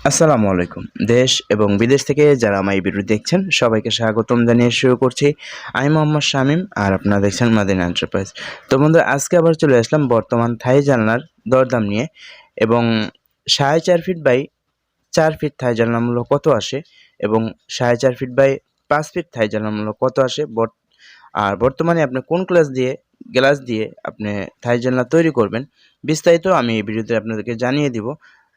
আসসালামু আলাইকুম। দেশ এবং বিদেশ থেকে যারা আমার এই ভিডিও দেখছেন সবাইকে স্বাগতম জানিয়ে শুরু করছি। আমি মোহাম্মদ শামীম আর আপনারা দেখছেন মাদিনা এন্টারপ্রাইজ। তো বন্ধুরা আজকে আবার চলে আসলাম বর্তমান থাই জানলার দরদাম নিয়ে এবং 4.5 ফিট বাই 4 ফিট থাই জানলার মূল্য কত আসে এবং 4.5 ফিট বাই 5 ফিট থাই জানলার মূল্য কত আসে আর বর্তমানে আপনি কোন গ্লাস দিয়ে আপনি থাই জানলা তৈরি করবেন বিস্তারিত আমি এই ভিডিওতে আপনাদেরকে জানিয়ে দিব।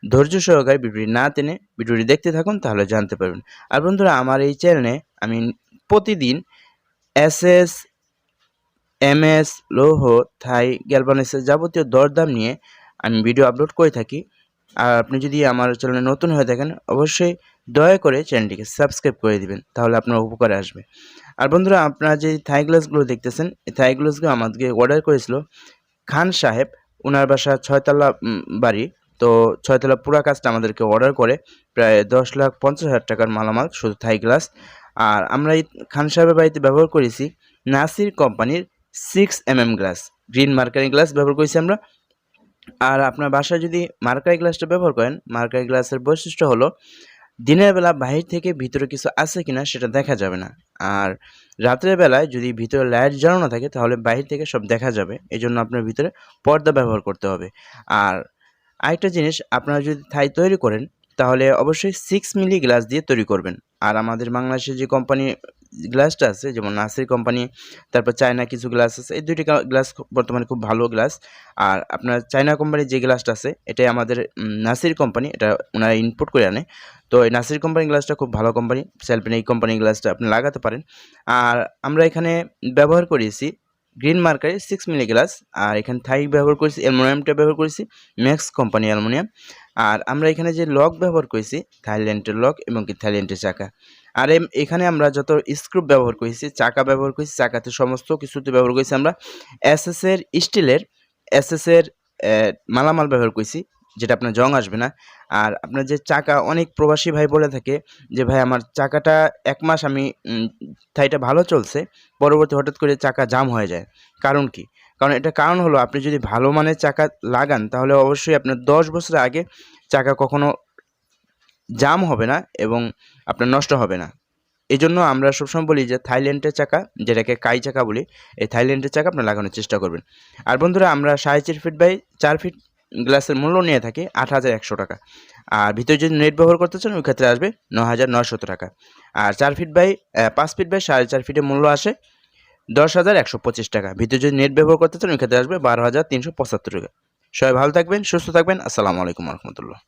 ধৈর্য সহকারে ভিডিওটি না টেনে ভিডিওটি দেখতে থাকুন, তাহলে জানতে পারবেন। আর বন্ধুরা আমার এই চ্যানেলে আমি প্রতিদিন এসএস, এমএস, লৌহ, থাই, গ্যালভানাইজের যাবতীয় দরদাম নিয়ে আমি ভিডিও আপলোড করে থাকি। আর আপনি যদি আমার চ্যানেলে নতুন হয়ে থাকেন অবশ্যই দয়া করে চ্যানেলটিকে সাবস্ক্রাইব করে দিবেন, তাহলে আপনার উপকারে আসবে। আর বন্ধুরা আপনারা যে থাই গ্লাসগুলো দেখতেছেন এই থাই গ্লাসগুলো আমাদেরকে অর্ডার করেছিল খান সাহেব। ওনার বাসা 6তলা বাড়ি। তো 6তলা পুরা কাজটা আমাদেরকে অর্ডার করে প্রায় 10,50,000 টাকার মালামাল শুধু থাই গ্লাস। আর আমরা এই খান সাহেবের বাড়িতে ব্যবহার করেছি নাসির কোম্পানির 6mm glass, green mercury glass ব্যবহার করেছি আমরা। আর আপনার বাসায় যদি মার্কারি গ্লাসটা ব্যবহার করেন, মার্কারি গ্লাসের বৈশিষ্ট্য হলো দিনের বেলা বাহির থেকে ভিতরে কিছু আছে কিনা সেটা দেখা যাবে না, আর রাতের বেলায় যদি ভিতরে লাইট জ্বালানো থাকে তাহলে বাহির থেকে সব দেখা যাবে। এই জন্য আপনার ভিতরে পর্দা ব্যবহার করতে হবে। আর আরেকটা জিনিস, আপনারা যদি থাই তৈরি করেন তাহলে অবশ্যই 6 মিলি গ্লাস দিয়ে তৈরি করবেন। আর আমাদের বাংলাদেশের যে কোম্পানি গ্লাসটা আছে যেমন নাসির কোম্পানি, তারপর চায়না কিছু গ্লাস আছে, এই দুইটি গ্লাস বর্তমানে খুব ভালো গ্লাস। আর আপনার চায়না কোম্পানির যে গ্লাসটা আছে এটাই আমাদের নাসির কোম্পানি, এটা ওনারা ইনপুট করে আনে। তো এই নাসির কোম্পানির গ্লাসটা খুব ভালো কোম্পানি, সেলফিন এই কোম্পানির গ্লাসটা আপনি লাগাতে পারেন। আর আমরা এখানে ব্যবহার করেছি গ্রিন মার্কারি 6 মিলি গ্লাস, আর এখানে থাই ব্যবহার করেছি, অ্যালুমিনিয়ামটা ব্যবহার করেছি ম্যাক্স কোম্পানি অ্যালুমিনিয়াম। আর আমরা এখানে যে লক ব্যবহার করেছি থাইল্যান্ডের লক এবং কি থাইল্যান্ডের চাকা। আর এখানে আমরা যত স্ক্রু ব্যবহার করেছি, চাকা ব্যবহার করেছি, চাকাতে সমস্ত কিছুতে ব্যবহার করেছি আমরা এসএসের স্টিলের এসএসের মালামাল ব্যবহার করেছি, যেটা আপনার জং আসবে না। আর আপনার যে চাকা, অনেক প্রবাসী ভাই বলে থাকে যে ভাই আমার চাকাটা 1 মাস আমি থাইটা ভালো চলছে, পরবর্তী হঠাৎ করে চাকা জাম হয়ে যায়। কারণ কি? কারণ এটা কারণ হলো আপনি যদি ভালো মানের চাকা লাগান তাহলে অবশ্যই আপনার 10 বছর আগে চাকা কখনো জাম হবে না এবং আপনার নষ্ট হবে না। এজন্য আমরা সবসময় বলি যে থাইল্যান্ডের চাকা, যেটাকে কাই চাকা বলি, এই থাইল্যান্ডের চাকা আপনি লাগানোর চেষ্টা করবেন। আর বন্ধুরা আমরা 4.5 ফিট বাই 4 ফিট গ্লাসের মূল্য নিয়ে থাকি 8,100 টাকা। আর ভিতরে যদি নেট ব্যবহার করতে চান ওই ক্ষেত্রে আসবে 9,900 টাকা। আর 4 ফিট বাই 5 ফিট বাই 4.5 ফিটের মূল্য আসে 10,125 টাকা। ভিতরে যদি নেট ব্যবহার করতে চান ওই ক্ষেত্রে আসবে 12,375 টাকা। সবাই ভালো থাকবেন, সুস্থ থাকবেন। আসসালামু আলাইকুম রহমতুল্লাহ।